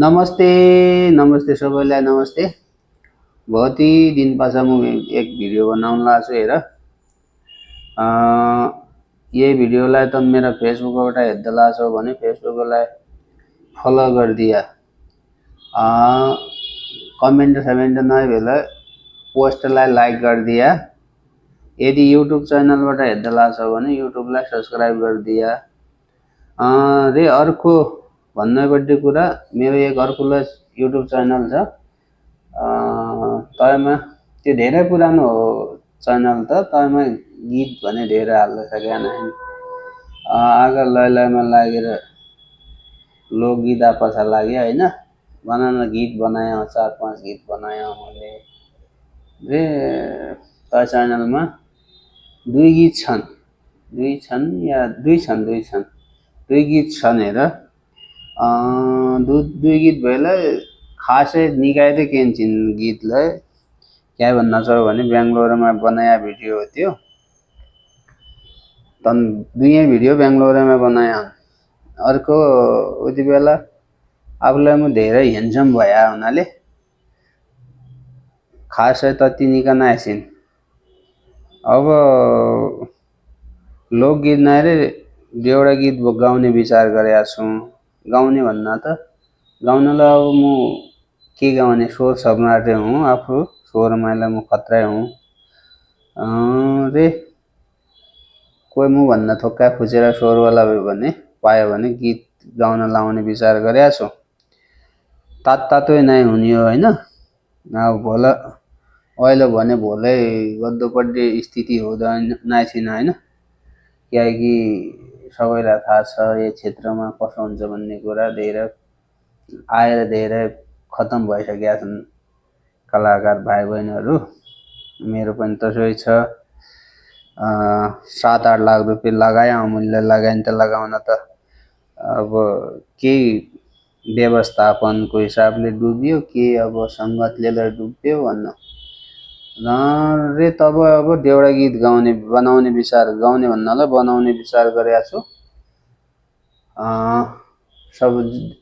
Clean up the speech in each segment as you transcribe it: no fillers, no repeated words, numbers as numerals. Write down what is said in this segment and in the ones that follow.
नमस्ते नमस्ते सबैलाई नमस्ते। बहुत ही दिन पाछा म एक भिडियो बनाउन लाग्छु हेर। यही भिडियोलाई त मेरो फेसबुकबाट हेर्दै लाग्छौ भने फेसबुकलाई फलो गरिदिया। कमेन्ट समेन्ट नभए पोस्टलाई लाइक गरिदिया। यदि युट्युब च्यानलबाट हेर्दै लाग्छौ भने युट्युबलाई सब्सक्राइब गरिदिया। रे अर्को भन्नुपर्ने कुरा, मेरो एक अर्को युट्युब च्यानल छ। तयमा त्यो धेरै पुरानो हो च्यानल त, तयमा गीत भने धेरै हाल्न सकेन। आगर लयमा लागेर लोकगीत पछा लाग्यो होइन। बनाउन गीत बनायो, 4-5 गीत बनायो मैले। रे त्यो च्यानलमा दुई गीत छन्, दुई गीत छन् हेर। दुई गीत भएलाई खासै निकाय त केन्छन् गीतलाई। क्या भन्न छ भने बेंगलोरमा बनाया भिडियो हो त्यो। तन दुई भिडियो बेंगलोरमा बनाया। अर्को उति बेला आफूलाई म धेरै ह्यान्डसम भया हुनाले खासै तति निका नआइसिन्। अब लोकगीत नारे एउटा गीत गाउने विचार गरेका छु। गाउने भन्ना त गाउनलाई अब म के गाउने, स्वर सम्राटै हुँ आफू। स्वरमालाई म खतरै हुँ। रे कोही म भन्दा थोक्का खुचेर स्वरवाला भने पायो भने गीत गाउन लाउने विचार गरेका छु। तातै नै हुने हो होइन। अब भोल अहिले भने भोलै गद्दोपट्टि स्थिति हुँदैन नाइछिन होइन। किनकि सबैलाई थाहा छ यो क्षेत्रमा कसो हुन्छ भन्ने कुरा। धेरै आएर धेरै खतम भइसकेका छन् कलाकार भाइ बहिनीहरू। मेरो पनि त्यसै छ। 7-8 लाख रुपियाँ लगाएँ अमूल्य लगाइन त लगाउन त अब केही व्यवस्थापनको हिसाबले डुब्यो के अब सङ्गतले डुब्यो भन्नु रे। तब अब देउडा गीत बनाउने विचार, गाउने भन्नालाई बनाउने विचार गरेका छु। सब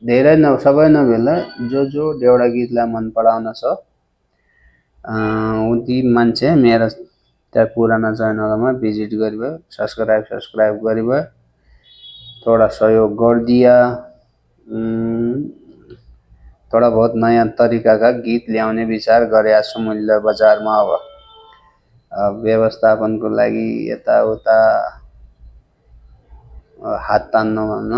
धेरै सबै नभएला जो देउडा गीतलाई मन पराउन छ उति मान्छे मेरो त्यहाँ पुराना च्यानलमा भिजिट गरिबे, सब्सक्राइब गरिबे, थोड़ा सहयोग गरिदिया। थोड़ा बहुत नयाँ तरिकाका गीत ल्याउने विचार गरेका छु मैले बजारमा। अब व्यवस्थापनको लागि यताउता हात तान्न भन्न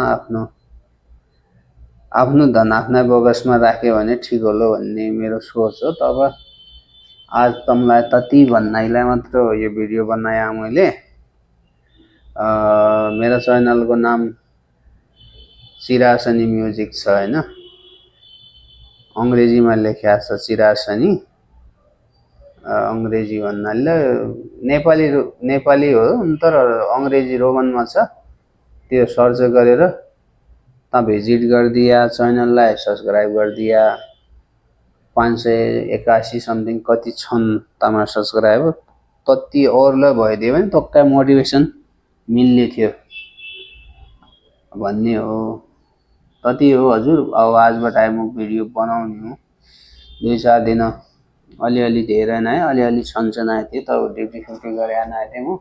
आफ्नो धन आफ्नै बोगसमा राख्यो भने ठिक होला भन्ने मेरो सोच हो। तब आज तमलाई तति भन्नाइलाई मात्र हो यो भिडियो बनाया मैले। मेरो च्यानलको नाम चिरासनी म्युजिक छ होइन। अंग्रेजीमा लेख्या छ चिरासनी। अंग्रेजी भन्नाले नेपाली हो तर अंग्रेजी रोमनमा छ। त्यो सर्च गरेर त भिजिट गरिदिया, च्यानललाई सब्सक्राइब गरिदिया। 581 समथिङ कति छन् तमा सब्सक्राइबर। तति अरूलाई भइदियो भने टक्कै मोटिभेसन मिल्ने थियो भन्ने हो। तति हो हजुर। अब आजबाट म भिडियो बनाउने हो। 2-4 दिन अलिअलि धेरै नै अलिअलि सन्चनाए थिएँ तब ड्युटी गरे आए थिएँ म।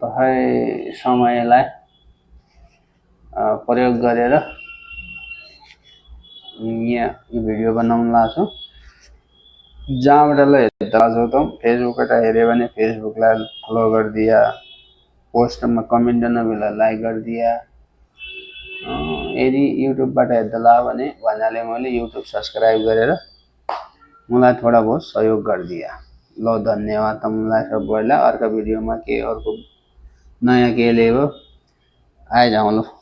तै समयलाई प्रयोग गरेर यहाँ भिडियो बनाउन लाग्छु। जहाँबाट हेर्दा लाग्छौ त फेसबुकबाट हेऱ्यो भने फेसबुकलाई फलो गरिदिया। पोस्टमा कमेन्ट नभए लाइक गरिदिया। यदि युट्युबबाट हेर्दा लाग्यो भने भन्नाले मैले युट्युब सब्सक्राइब गरेर मलाई थोड़ा बहुत सहयोग गरिदिया। ल धन्यवाद तमलाई सबैलाई। अर्को भिडियोमा के अर्को नयाँ के ल्यायो आइजाउँ ल।